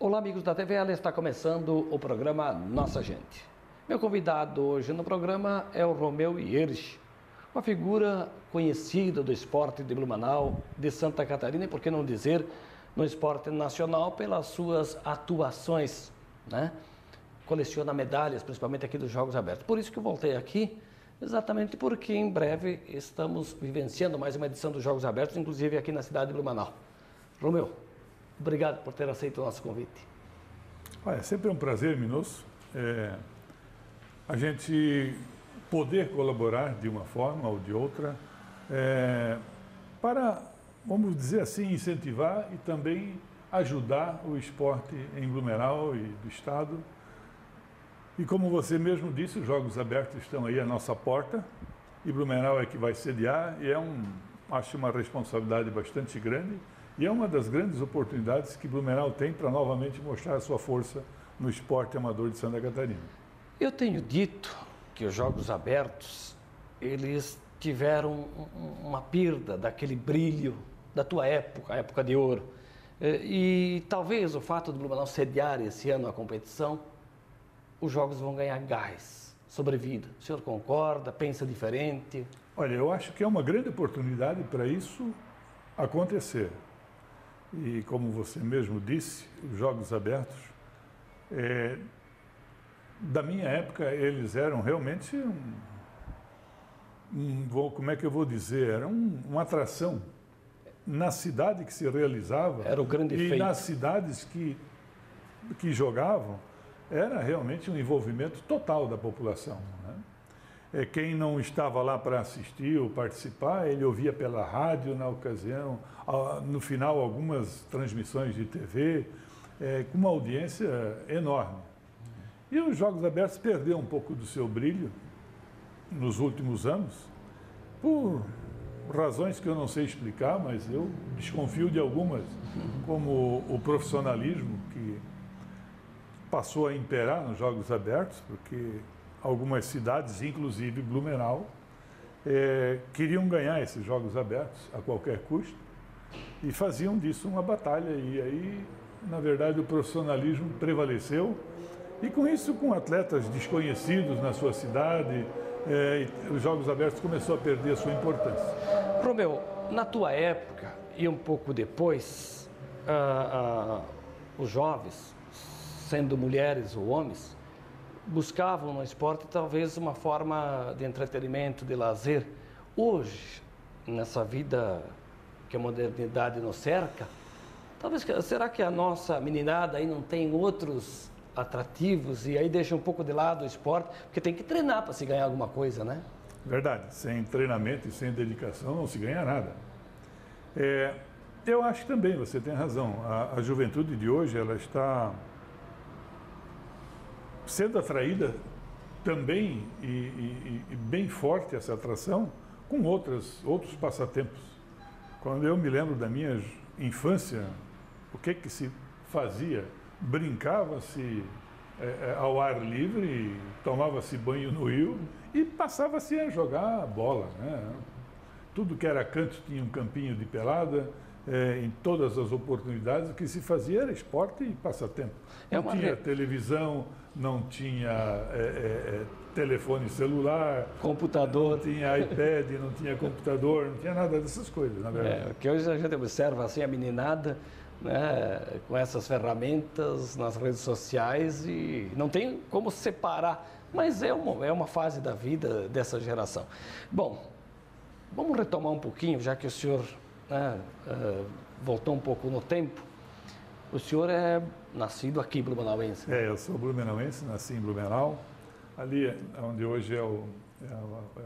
Olá, amigos da TVL, está começando o programa Nossa Gente. Meu convidado hoje no programa é o Romeu Hierich, uma figura conhecida do esporte de Blumenau, de Santa Catarina e, por que não dizer, no esporte nacional pelas suas atuações, né? Coleciona medalhas, principalmente aqui dos Jogos Abertos. Por isso que eu voltei aqui, exatamente porque em breve estamos vivenciando mais uma edição dos Jogos Abertos, inclusive aqui na cidade de Blumenau. Romeu, obrigado por ter aceito o nosso convite. É sempre um prazer, Minosso, a gente poder colaborar de uma forma ou de outra para, vamos dizer assim, incentivar e também ajudar o esporte em Blumenau e do Estado. E como você mesmo disse, os Jogos Abertos estão aí à nossa porta e Blumenau é que vai sediar e acho uma responsabilidade bastante grande. E é uma das grandes oportunidades que Blumenau tem para novamente mostrar a sua força no esporte amador de Santa Catarina. Eu tenho dito que os Jogos Abertos, eles tiveram uma perda daquele brilho da tua época, a época de ouro. E talvez o fato de Blumenau sediar esse ano a competição, os Jogos vão ganhar gás, sobrevida. O senhor concorda, pensa diferente? Olha, eu acho que é uma grande oportunidade para isso acontecer. E como você mesmo disse, os Jogos Abertos, da minha época, eles eram realmente como é que eu vou dizer, era uma atração na cidade que se realizava. Era o grande e feito. nas cidades que jogavam, era realmente um envolvimento total da população, né? Quem não estava lá para assistir ou participar, ele ouvia pela rádio na ocasião, no final algumas transmissões de TV, com uma audiência enorme. E os Jogos Abertos perderam um pouco do seu brilho nos últimos anos, por razões que eu não sei explicar, mas eu desconfio de algumas, como o profissionalismo que passou a imperar nos Jogos Abertos, porque algumas cidades, inclusive Blumenau, queriam ganhar esses Jogos Abertos a qualquer custo e faziam disso uma batalha. E aí, na verdade, o profissionalismo prevaleceu e com isso, com atletas desconhecidos na sua cidade, os Jogos Abertos começou a perder a sua importância. Romeu, na tua época e um pouco depois, os jovens, sendo mulheres ou homens, buscavam no esporte talvez uma forma de entretenimento, de lazer. Hoje, nessa vida que a modernidade nos cerca, será que a nossa meninada aí não tem outros atrativos e aí deixa um pouco de lado o esporte? Porque tem que treinar para se ganhar alguma coisa, né? Verdade, sem treinamento e sem dedicação não se ganha nada. Eu acho que também você tem razão. A juventude de hoje, ela está sendo atraída também e bem forte essa atração com outros passatempos. Quando eu me lembro da minha infância, o que se fazia? Brincava-se ao ar livre, tomava-se banho no rio e passava-se a jogar bola, né? Tudo que era canto tinha um campinho de pelada. Em todas as oportunidades, o que se fazia era esporte e passatempo. Não tinha televisão, não tinha telefone celular, computador, não tinha iPad, não tinha computador, não tinha nada dessas coisas, na verdade. Porque hoje a gente observa assim a meninada, né, com essas ferramentas nas redes sociais e não tem como separar, mas é uma fase da vida dessa geração. Bom, vamos retomar um pouquinho, já que o senhor voltou um pouco no tempo. O senhor é nascido aqui, blumenauense? Eu sou blumenauense, nasci em Blumenau. Ali onde hoje é o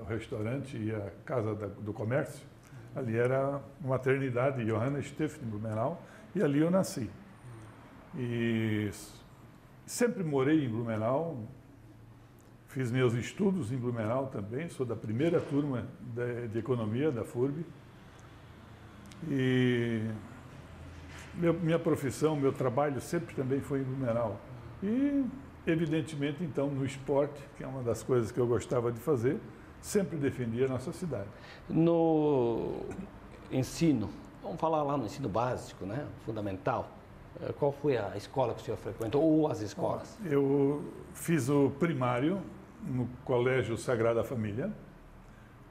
restaurante e a Casa do Comércio, ali era a maternidade Johanna Stift, em Blumenau, e ali eu nasci. E sempre morei em Blumenau, fiz meus estudos em Blumenau também, sou da primeira turma de economia da FURB. E minha profissão, meu trabalho sempre também foi em Blumenau. E, evidentemente, então, no esporte, que é uma das coisas que eu gostava de fazer, sempre defendi a nossa cidade. No ensino, vamos falar lá no ensino básico, né? Fundamental. Qual foi a escola que o senhor frequentou, ou as escolas? Eu fiz o primário no Colégio Sagrada Família,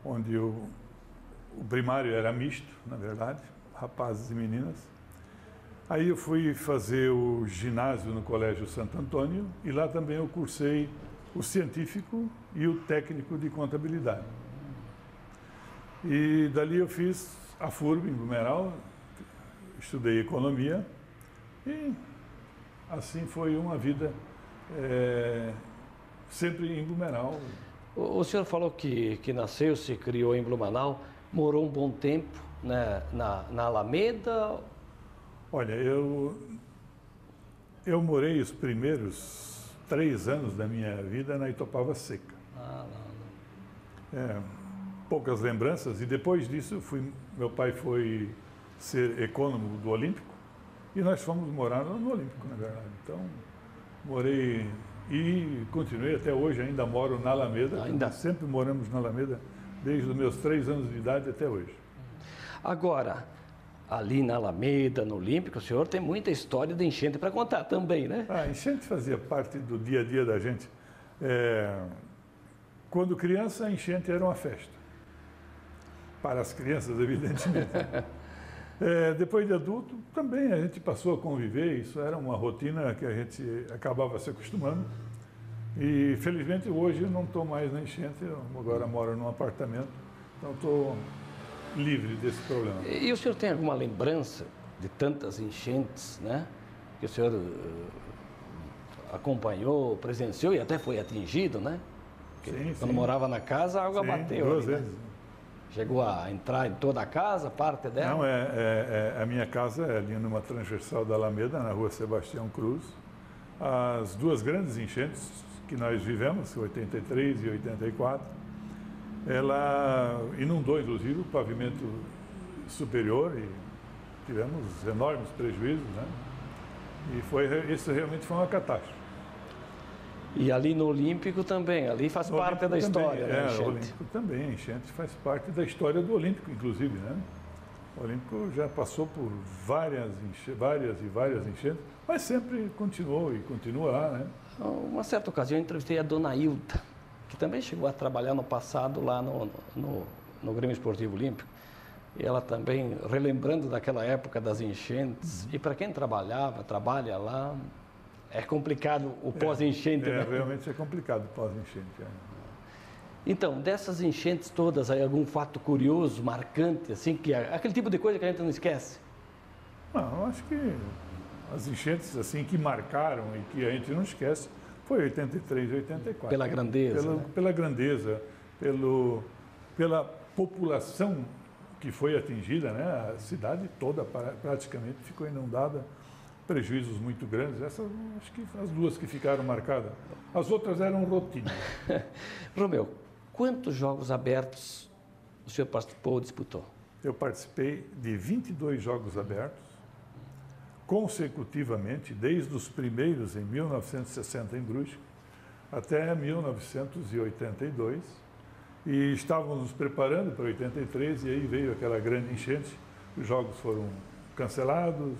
onde o primário era misto, na verdade, rapazes e meninas. Aí eu fui fazer o ginásio no Colégio Santo Antônio e lá também eu cursei o científico e o técnico de contabilidade. E dali eu fiz a FURB em Blumenau, estudei economia e assim foi uma vida sempre em Blumenau. O senhor falou que nasceu, se criou em Blumenau, morou um bom tempo, né, na Alameda? Olha, eu morei os primeiros 3 anos da minha vida na Itopava Seca. Poucas lembranças, e depois disso meu pai foi ser econômico do Olímpico e nós fomos morar no Olímpico, na verdade. Então, morei e continuei até hoje, ainda moro na Alameda. Sempre moramos na Alameda, desde os meus 3 anos de idade até hoje. Agora, ali na Alameda, no Olímpico, o senhor tem muita história de enchente para contar também, né? A enchente fazia parte do dia a dia da gente. Quando criança, a enchente era uma festa. Para as crianças, evidentemente. Depois de adulto, também a gente passou a conviver, isso era uma rotina que a gente acabava se acostumando. E, felizmente, hoje eu não estou mais na enchente, eu agora moro num apartamento, então estou livre desse problema. E o senhor tem alguma lembrança de tantas enchentes, né? Que o senhor acompanhou, presenciou e até foi atingido, né? Sim, quando morava na casa, a água bateu. 2 ali, vezes. Né? Chegou a entrar em toda a casa, parte dela? Não, a minha casa é ali numa transversal da Alameda, na rua Sebastião Cruz. As 2 grandes enchentes que nós vivemos, 83 e 84, ela inundou, inclusive, o pavimento superior e tivemos enormes prejuízos, né? E isso realmente foi uma catástrofe. E ali no Olímpico também, ali faz parte da história, né, o Olímpico também, a enchente faz parte da história do Olímpico, inclusive, né? O Olímpico já passou por várias enchentes, mas sempre continuou e continua lá, né? Uma certa ocasião eu entrevistei a dona Hilda, que também chegou a trabalhar no passado lá no Grêmio Esportivo Olímpico. E ela também, relembrando daquela época das enchentes, e para quem trabalha lá, é complicado o pós-enchente, né? Realmente é complicado o pós-enchente. Então, dessas enchentes todas, aí algum fato curioso, marcante, assim, que aquele tipo de coisa que a gente não esquece? Não, eu acho que as enchentes assim que marcaram e que a gente não esquece foi 83 e 84. Pela grandeza, né? Pela grandeza, pela população que foi atingida, né? A cidade toda praticamente ficou inundada, prejuízos muito grandes. Essas, acho que as 2 que ficaram marcadas. As outras eram rotina. Romeu, quantos jogos abertos o senhor participou ou disputou? Eu participei de 22 jogos abertos, consecutivamente, desde os primeiros em 1960 em Brusque até 1982. E estávamos nos preparando para 83 e aí veio aquela grande enchente, os jogos foram cancelados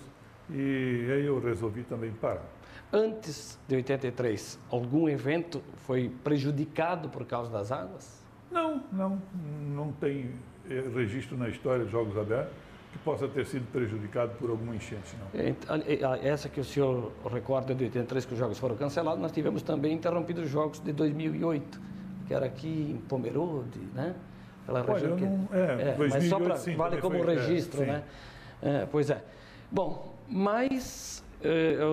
e aí eu resolvi também parar. Antes de 83, algum evento foi prejudicado por causa das águas? Não tem registro na história de jogos abertos que possa ter sido prejudicado por alguma enchente, não. Essa que o senhor recorda de 83, que os jogos foram cancelados, nós tivemos também interrompido os jogos de 2008, que era aqui em Pomerode, né? Aquela região mas só para vale como registro, né? Pois é. Bom, mas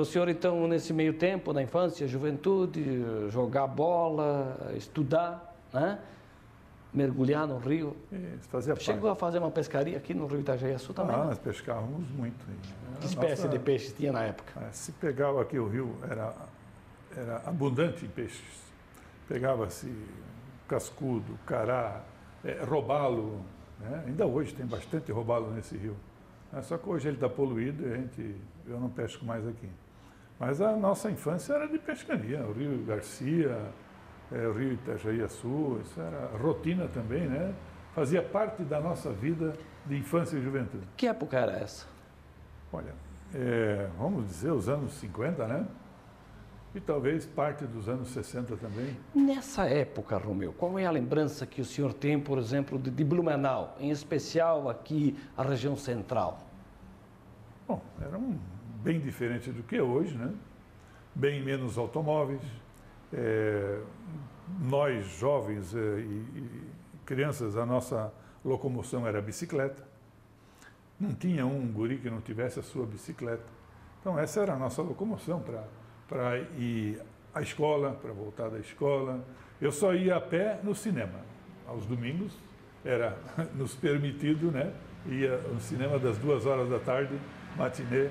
o senhor então nesse meio tempo, na infância, juventude, jogar bola, estudar, né? Mergulhar no rio. Isso, fazia parte. Chegou a fazer uma pescaria aqui no Rio Itajaí-Açu também? Nós pescávamos muito. Que espécie de peixes tinha na época? Se pegava aqui o rio, era abundante em peixes. Pegava-se cascudo, cará, robalo, né? Ainda hoje tem bastante robalo nesse rio. Só que hoje ele está poluído e eu não pesco mais aqui. Mas a nossa infância era de pescaria, o Rio Garcia, o Rio Itajaí-Açu, isso era rotina também, né? Fazia parte da nossa vida de infância e juventude. Que época era essa? Olha, vamos dizer, os anos 50, né? E talvez parte dos anos 60 também. Nessa época, Romeu, qual é a lembrança que o senhor tem, por exemplo, de Blumenau, em especial aqui a região central? Bom, era bem diferente do que é hoje, né? Bem menos automóveis. Nós, jovens e crianças, a nossa locomoção era a bicicleta. Não tinha um guri que não tivesse a sua bicicleta. Então, essa era a nossa locomoção para ir à escola, para voltar da escola. Eu só ia a pé no cinema. Aos domingos era nos permitido, né? Ia no cinema das 2 horas da tarde, matinê.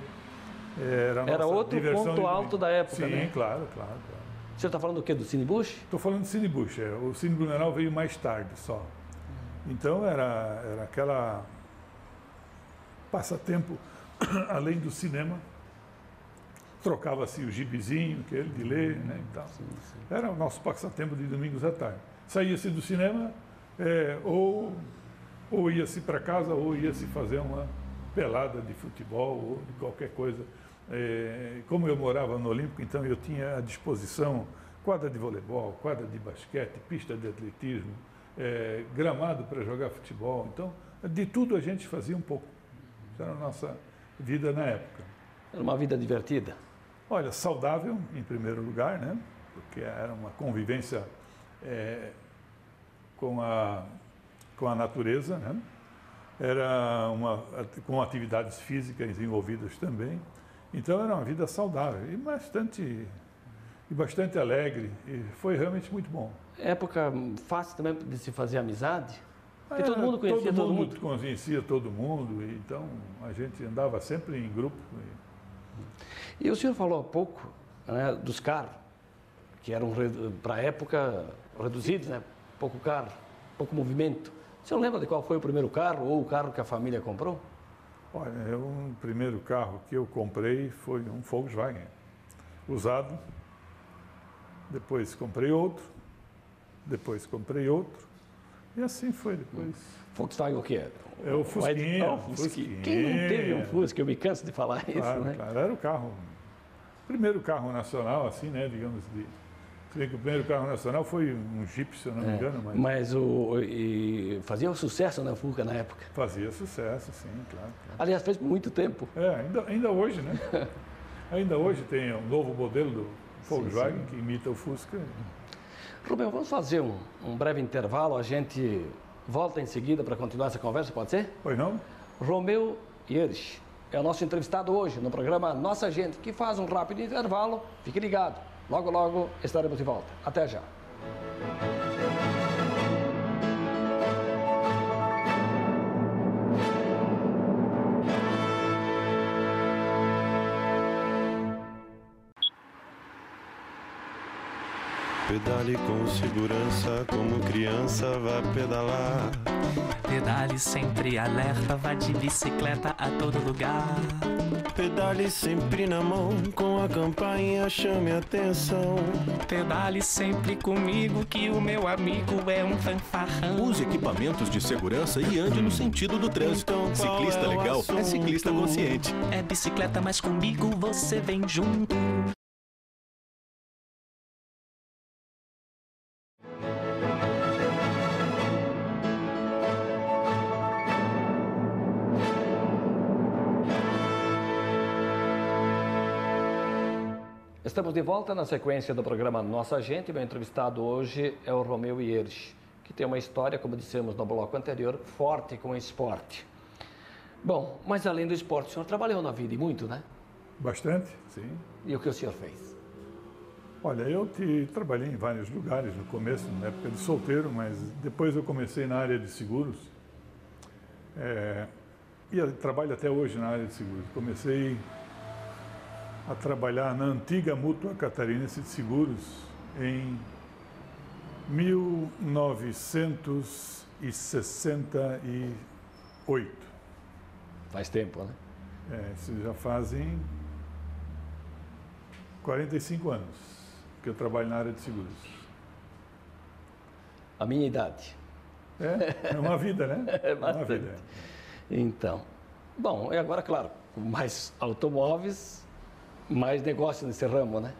Era outro ponto alto da época, sim, né? Sim, claro. O senhor está falando do quê? Do Cine Bush? Estou falando do Cine Bush. O Cine Blumenau veio mais tarde só. Então era aquela passatempo, além do cinema, trocava-se o gibizinho, aquele de ler, né, e tal. Sim. Era o nosso passatempo de domingos à tarde. Saía-se do cinema, ou ia-se para casa, ou ia-se fazer uma pelada de futebol, ou de qualquer coisa. Como eu morava no Olímpico, então eu tinha à disposição quadra de voleibol, quadra de basquete, pista de atletismo, gramado para jogar futebol. Então, de tudo a gente fazia um pouco. Isso era a nossa vida na época. Era uma vida divertida? Olha, saudável, em primeiro lugar, né? Porque era uma convivência com a natureza, né? Era com atividades físicas envolvidas também. Então, era uma vida saudável e bastante alegre, e foi realmente muito bom. Época fácil também de se fazer amizade? Porque todo mundo conhecia todo mundo. Todo mundo conhecia todo mundo, e então a gente andava sempre em grupo. E o senhor falou há pouco, né, dos carros, que eram, para a época, reduzidos, né? Pouco carro, pouco movimento. O senhor lembra de qual foi o primeiro carro ou o carro que a família comprou? Olha, o primeiro carro que eu comprei foi um Volkswagen, usado. Depois comprei outro, e assim foi depois. Volkswagen o quê? É o Fusquinha. Fusquinha. Quem não teve um Fusca? Eu me canso de falar isso, né? Claro, era o primeiro carro nacional, assim, né, digamos, que o primeiro carro nacional foi um Jeep, se eu não me engano. Mas fazia um sucesso na Fusca na época? Fazia sucesso, sim, claro. Aliás, fez muito tempo. Ainda hoje, né? Ainda hoje tem um novo modelo do Volkswagen, sim, que imita o Fusca. Rubem, vamos fazer um breve intervalo, a gente volta em seguida para continuar essa conversa, pode ser? Pois não? Romeu Hirsch é o nosso entrevistado hoje no programa Nossa Gente, que faz um rápido intervalo. Fique ligado, logo, logo estaremos de volta. Até já. Pedale com segurança, como criança vá pedalar. Pedale sempre alerta, vá de bicicleta a todo lugar. Pedale sempre na mão, com a campainha chame atenção. Pedale sempre comigo, que o meu amigo é um fanfarrão. Use equipamentos de segurança e ande no sentido do trânsito. Então, ciclista legal é ciclista consciente. É bicicleta, mas comigo você vem junto. Estamos de volta na sequência do programa Nossa Gente. Meu entrevistado hoje é o Romeu Hirsch, que tem uma história, como dissemos no bloco anterior, forte com o esporte. Bom, mas além do esporte, o senhor trabalhou na vida e muito, né? Bastante, sim. E o que o senhor fez? Olha, eu trabalhei em vários lugares no começo, na época de solteiro, mas depois eu comecei na área de seguros. E eu trabalho até hoje na área de seguros. Comecei a trabalhar na antiga Mútua Catarinense de Seguros em 1968. Faz tempo, né? Isso já fazem 45 anos que eu trabalho na área de seguros. A minha idade. É uma vida, né? É bastante. Uma vida. Então, bom, e agora, claro, com mais automóveis, mais negócio nesse ramo, né?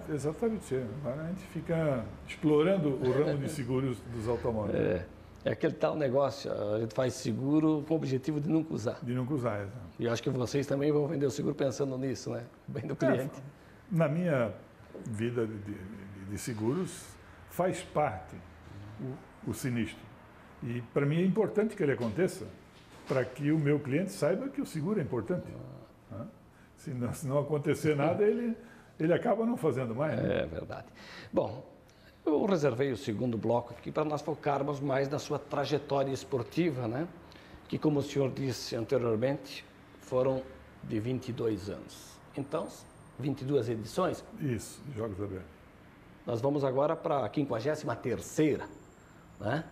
Exatamente. Agora a gente fica explorando o ramo de seguros dos automóveis. É aquele tal negócio, a gente faz seguro com o objetivo de nunca usar. De nunca usar, exato. E eu acho que vocês também vão vender o seguro pensando nisso, né? Bem do cliente. Na minha vida de seguros, faz parte o sinistro. E para mim é importante que ele aconteça, para que o meu cliente saiba que o seguro é importante. Né? Se não acontecer nada, ele acaba não fazendo mais. Né? É verdade. Bom, eu reservei o segundo bloco aqui para nós focarmos mais na sua trajetória esportiva, né? Que, como o senhor disse anteriormente, foram de 22 anos. Então, 22 edições. Isso, Jogos Abertos. Nós vamos agora para a 53ª, né?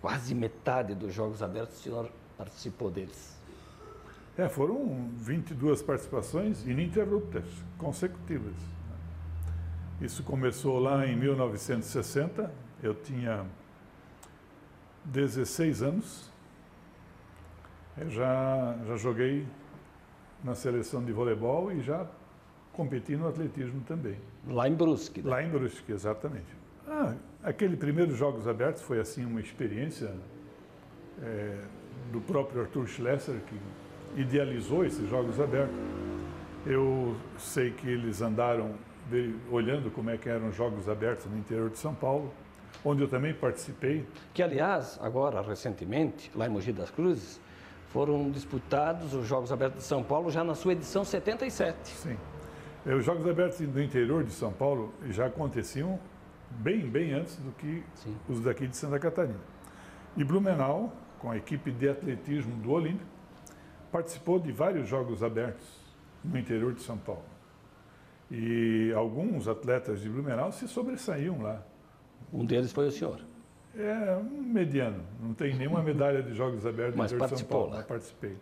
Quase metade dos Jogos Abertos o senhor participou deles. Foram 22 participações ininterruptas, consecutivas. Isso começou lá em 1960, eu tinha 16 anos, eu já joguei na seleção de voleibol e já competi no atletismo também. Lá em Brusque. Né? Lá em Brusque, exatamente. Aquele primeiro Jogos Abertos foi assim uma experiência do próprio Arthur Schlesser, que idealizou esses Jogos Abertos. Eu sei que eles andaram olhando como é que eram os Jogos Abertos no interior de São Paulo, onde eu também participei. Que, aliás, agora, recentemente, lá em Mogi das Cruzes, foram disputados os Jogos Abertos de São Paulo já na sua edição 77. Sim. Os Jogos Abertos do interior de São Paulo já aconteciam bem antes do que os daqui de Santa Catarina. E Blumenau, com a equipe de atletismo do Olímpico, participou de vários Jogos Abertos no interior de São Paulo. E alguns atletas de Blumenau se sobressaíam lá. Um deles foi o senhor. Um mediano, não tem nenhuma medalha de Jogos Abertos no interior de São Paulo. Mas participei.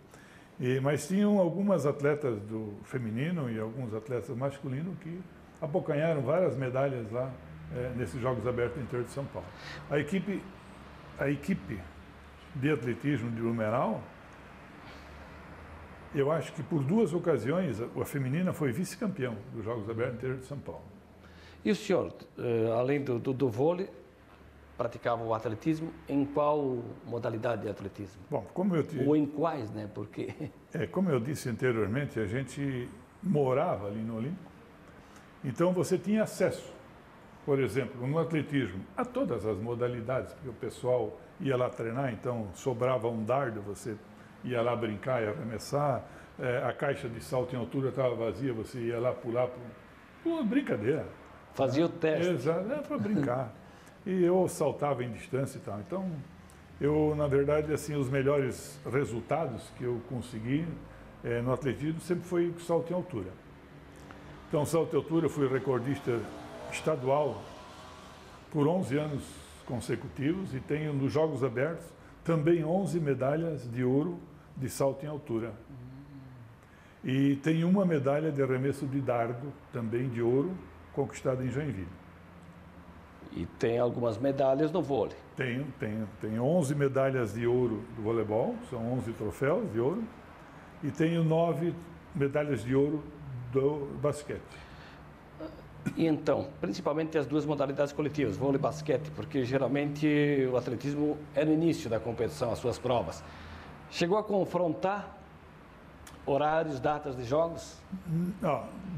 Mas tinham algumas atletas do feminino e alguns atletas masculinos que abocanharam várias medalhas lá nesses Jogos Abertos no interior de São Paulo. A equipe de atletismo de Blumenau, eu acho que por 2 ocasiões a feminina foi vice-campeão dos Jogos Abertos no interior de São Paulo. E o senhor, além do vôlei, praticava o atletismo em qual modalidade de atletismo? Bom, ou em quais, né? Porque como eu disse anteriormente, a gente morava ali no Olímpico, então você tinha acesso, por exemplo, no atletismo, a todas as modalidades, porque o pessoal ia lá treinar, então sobrava um dardo, você ia lá brincar e arremessar, a caixa de salto em altura estava vazia, você ia lá pular por brincadeira. Fazia o teste. Exato, para brincar. E eu saltava em distância e tal. Então, eu, na verdade, assim, os melhores resultados que eu consegui no atletismo sempre foi salto em altura. Então, salto em altura, eu fui recordista estadual por 11 anos consecutivos e tenho nos Jogos Abertos também 11 medalhas de ouro de salto em altura. E tenho uma medalha de arremesso de dardo, também de ouro, conquistada em Joinville. E tem algumas medalhas no vôlei. Tenho 11 medalhas de ouro do voleibol, são 11 troféus de ouro, e tenho 9 medalhas de ouro do basquete. E então, principalmente as 2 modalidades coletivas, vôlei e basquete, porque geralmente o atletismo é no início da competição, as suas provas. Chegou a confrontar horários, datas de jogos?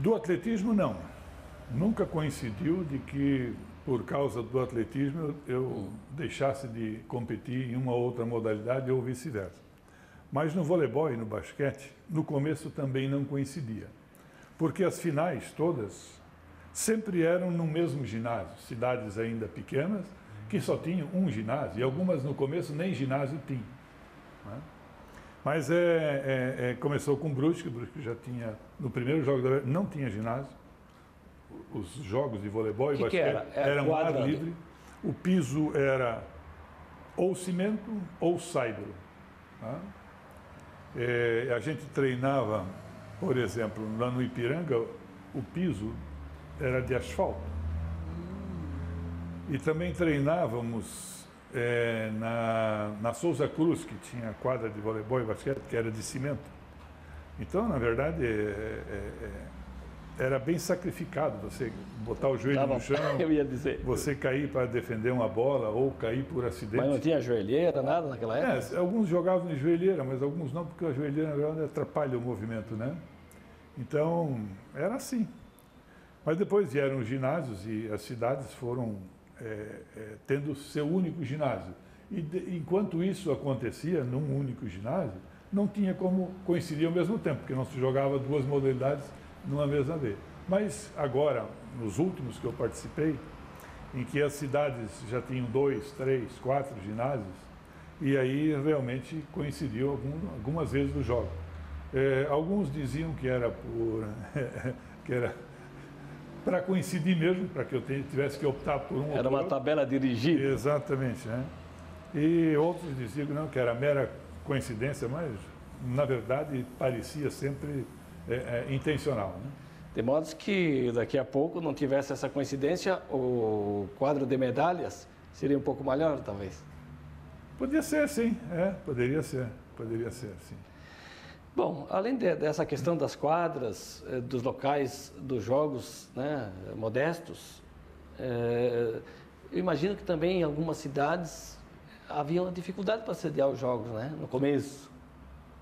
Do atletismo, não. Nunca coincidiu de que, por causa do atletismo, eu deixasse de competir em uma ou outra modalidade ou vice-versa. Mas no voleibol e no basquete, no começo também não coincidia. Porque as finais todas sempre eram no mesmo ginásio, cidades ainda pequenas, que só tinham um ginásio, e algumas no começo nem ginásio tinham. Né? Mas começou com Brusque já tinha, no primeiro jogo não tinha ginásio, os jogos de voleibol e basquete eram ar livre, o piso era ou cimento ou saibro. Tá? A gente treinava, por exemplo, lá no Ipiranga, o piso era de asfalto. E também treinávamos na Souza Cruz, que tinha quadra de voleibol e basquete, que era de cimento. Então, na verdade, era bem sacrificado você botar o joelho no chão, Eu ia dizer. você cair para defender uma bola ou cair por acidente. Mas não tinha joelheira, nada naquela época? Alguns jogavam de joelheira, mas alguns não, porque a joelheira, na verdade, atrapalha o movimento, né? Então, era assim. Mas depois vieram os ginásios e as cidades foram tendo seu único ginásio. E enquanto isso acontecia num único ginásio, não tinha como coincidir ao mesmo tempo, porque não se jogava duas modalidades numa mesma vez. Mas agora, nos últimos que eu participei, em que as cidades já tinham 2, 3, 4 ginásios, e aí realmente coincidiu algumas vezes os jogos. Alguns diziam que era para coincidir mesmo, para que eu tivesse que optar por um ou Era uma outro. tabela dirigida. Exatamente, né? E outros diziam que não, que era mera coincidência, mas na verdade parecia sempre intencional, né? De modo que daqui a pouco não tivesse essa coincidência, o quadro de medalhas seria um pouco maior, talvez. Podia ser, sim, poderia ser, sim. Bom, além dessa questão das quadras, dos locais dos jogos, né, modestos, eu imagino que também em algumas cidades havia uma dificuldade para sediar os jogos, né, no começo.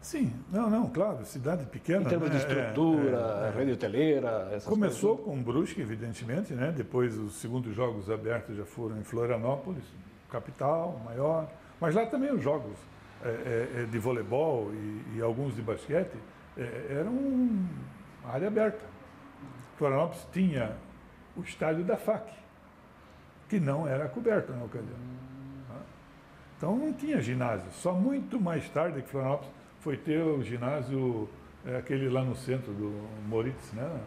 Sim, não, claro, cidade pequena. Em termos de estrutura, rede hoteleira, essas Começou coisas. com Brusque, evidentemente, né? Depois os segundos jogos abertos já foram em Florianópolis, capital, maior. Mas lá também os jogos de voleibol e alguns de basquete eram área aberta. Florianópolis tinha o estádio da FAC, que não era coberto na ocasião. Então não tinha ginásio. Só muito mais tarde que Florianópolis foi ter o ginásio, aquele lá no centro do Moritz, né?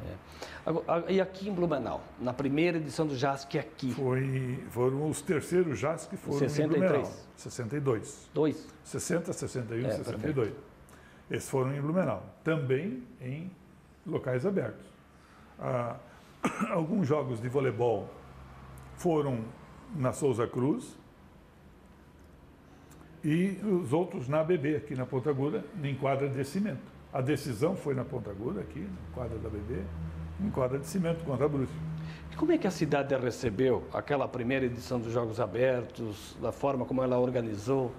E aqui em Blumenau, na primeira edição do JASC aqui? Foram os terceiros JASC que foram 63. em Blumenau. 62. 2? 60, 61, 62. Perfeito. Esses foram em Blumenau. Também em locais abertos. Alguns jogos de voleibol foram na Souza Cruz, e os outros na ABB, aqui na Ponta Aguda, em quadra de cimento. A decisão foi na Ponta Aguda, aqui, na quadra da ABB, em quadra de cimento contra a Brusque. E como é que a cidade recebeu aquela primeira edição dos Jogos Abertos, da forma como ela organizou?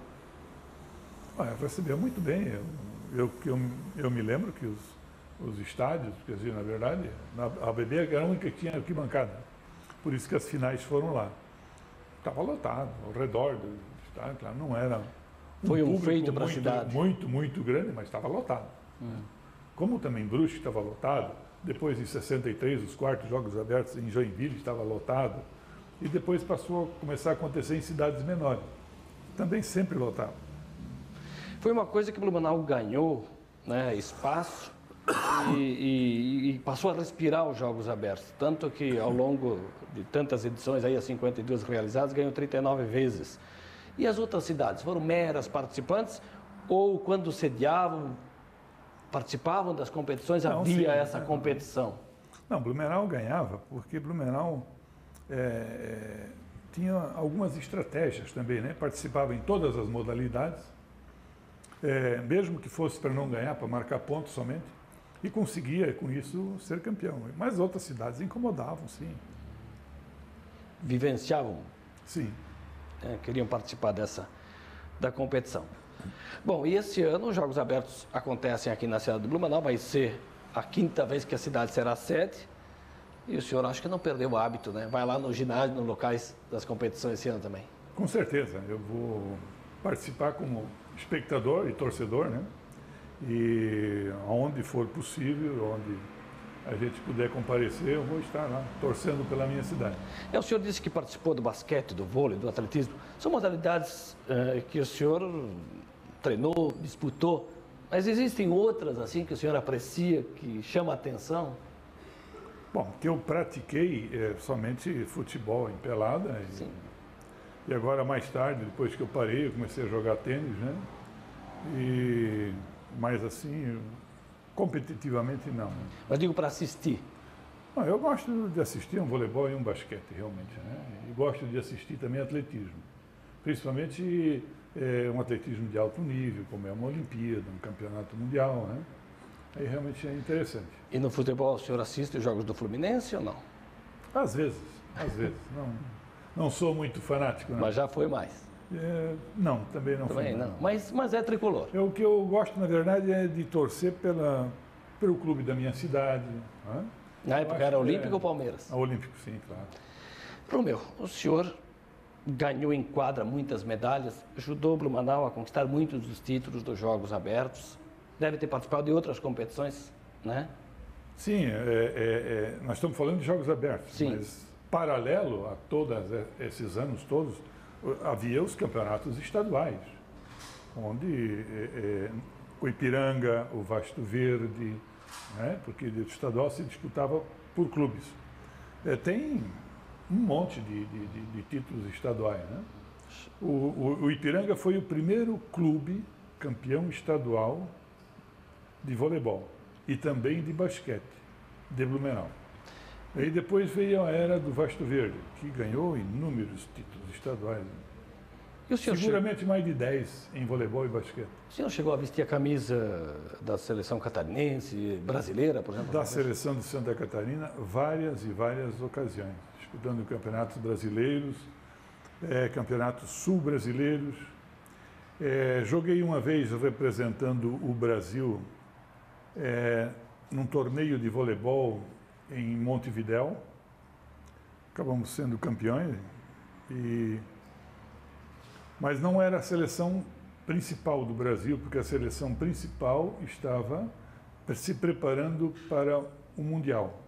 Recebeu muito bem. Eu me lembro que os estádios, quer dizer, na verdade, a ABB era a única que tinha arquibancada. Por isso que as finais foram lá. Estava lotado, ao redor do estádio, claro, não era... Foi um feito para a cidade. Muito grande, mas estava lotado. Como também Brusque estava lotado, depois em 63 os quartos Jogos Abertos em Joinville estava lotado, e depois passou a começar a acontecer em cidades menores, também sempre lotado. Foi uma coisa que Blumenau ganhou, né, espaço e passou a respirar os Jogos Abertos, tanto que ao longo de tantas edições, aí as 52 realizadas, ganhou 39 vezes. E as outras cidades foram meras participantes ou quando sediavam, participavam das competições, havia essa competição? Não, Blumenau ganhava, porque Blumenau tinha algumas estratégias também, né? Participava em todas as modalidades, mesmo que fosse para não ganhar, para marcar pontos somente, e conseguia, com isso, ser campeão. Mas outras cidades incomodavam, sim. Vivenciavam? Sim. Queriam participar da competição. Bom, e esse ano os Jogos Abertos acontecem aqui na cidade de Blumenau, vai ser a 5ª vez que a cidade será sede, e o senhor acho que não perdeu o hábito, né? Vai lá no ginásio, nos locais das competições esse ano também. Com certeza, eu vou participar como espectador e torcedor, né? E onde for possível, onde a gente puder comparecer, eu vou estar lá, torcendo pela minha cidade. O senhor disse que participou do basquete, do vôlei, do atletismo. São modalidades que o senhor treinou, disputou, mas existem outras assim que o senhor aprecia, que chama a atenção? Bom, que eu pratiquei somente futebol em pelada. E agora, mais tarde, depois que eu parei, eu comecei a jogar tênis, né? Mas assim... competitivamente, não. Mas digo para assistir. Não, eu gosto de assistir um voleibol e um basquete, realmente, né? E gosto de assistir também atletismo. Principalmente um atletismo de alto nível, como é uma Olimpíada, um campeonato mundial, né? Aí realmente é interessante. E no futebol o senhor assiste os jogos do Fluminense ou não? Às vezes. Não sou muito fanático, não. Mas já foi mais. Não, também não Também fui. não. Mas é tricolor. O que eu gosto, na verdade, é de torcer pelo clube da minha cidade. Né? Na época era Olímpico ou Palmeiras? Olímpico, sim, claro. Romeu, o senhor ganhou em quadra muitas medalhas, ajudou o Blumenau a conquistar muitos dos títulos dos Jogos Abertos, deve ter participado de outras competições, né? Sim, nós estamos falando de Jogos Abertos, Sim. Mas paralelo a todos esses anos todos, havia os campeonatos estaduais, onde o Ipiranga, o Vasto Verde, né? Porque o estadual se disputava por clubes. Tem um monte de títulos estaduais, né? O Ipiranga foi o primeiro clube campeão estadual de voleibol e também de basquete, de Blumenau. Aí depois veio a era do Vasto Verde, que ganhou inúmeros títulos estaduais. E o senhor Seguramente mais de 10 em voleibol e basquete. O senhor chegou a vestir a camisa da seleção catarinense, brasileira, por exemplo? Da seleção de Santa Catarina, várias e várias ocasiões, disputando campeonatos brasileiros, campeonatos sul-brasileiros. Joguei uma vez representando o Brasil num torneio de voleibol em Montevidéu. Acabamos sendo campeões, mas não era a seleção principal do Brasil, porque a seleção principal estava se preparando para o Mundial.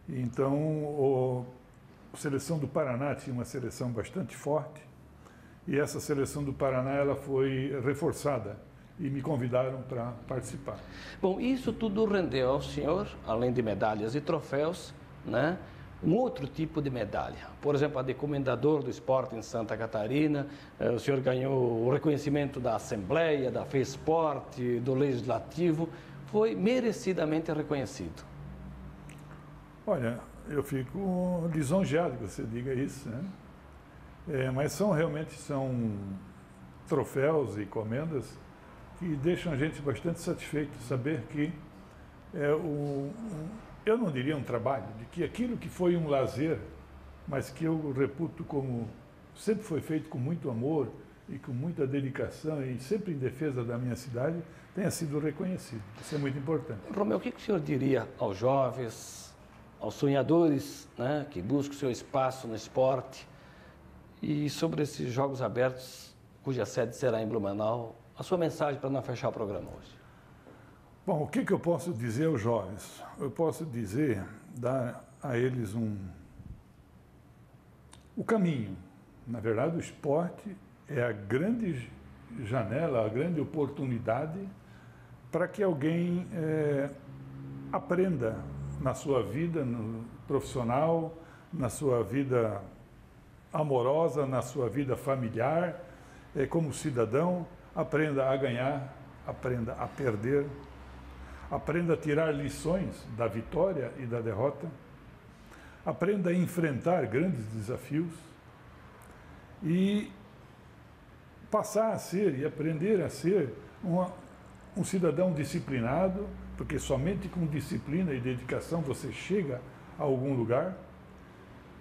Então, a seleção do Paraná tinha uma seleção bastante forte, e essa seleção do Paraná ela foi reforçada e me convidaram para participar. Bom, isso tudo rendeu ao senhor, além de medalhas e troféus, né, um outro tipo de medalha. Por exemplo, a de comendador do esporte em Santa Catarina, o senhor ganhou o reconhecimento da Assembleia, da FESPORT, do Legislativo, foi merecidamente reconhecido. Olha, eu fico lisonjeado que você diga isso, né? Mas realmente são troféus e comendas que deixam a gente bastante satisfeito, saber que eu não diria um trabalho, de que aquilo que foi um lazer, mas que eu reputo como sempre foi feito com muito amor e com muita dedicação e sempre em defesa da minha cidade, tenha sido reconhecido. Isso é muito importante. Romeu, o que o senhor diria aos jovens, aos sonhadores, né, que buscam o seu espaço no esporte e sobre esses Jogos Abertos, cuja sede será em Blumenau, a sua mensagem para não fechar o programa hoje? Bom, o que eu posso dizer aos jovens? Eu posso dizer, dar a eles o caminho. Na verdade, o esporte é a grande janela, a grande oportunidade para que alguém aprenda na sua vida profissional, na sua vida amorosa, na sua vida familiar, como cidadão, aprenda a ganhar, aprenda a perder, aprenda a tirar lições da vitória e da derrota, aprenda a enfrentar grandes desafios e passar a ser e aprender a ser um cidadão disciplinado, porque somente com disciplina e dedicação você chega a algum lugar,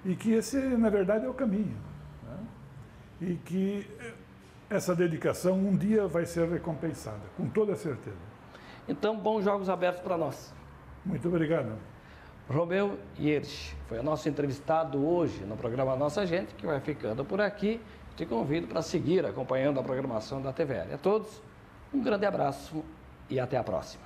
e que esse, na verdade, é o caminho, né? E que essa dedicação um dia vai ser recompensada, com toda certeza. Então, bons Jogos Abertos para nós. Muito obrigado. Romeu Hiersch foi o nosso entrevistado hoje no programa Nossa Gente, que vai ficando por aqui. Te convido para seguir acompanhando a programação da TVL. A todos, um grande abraço e até a próxima.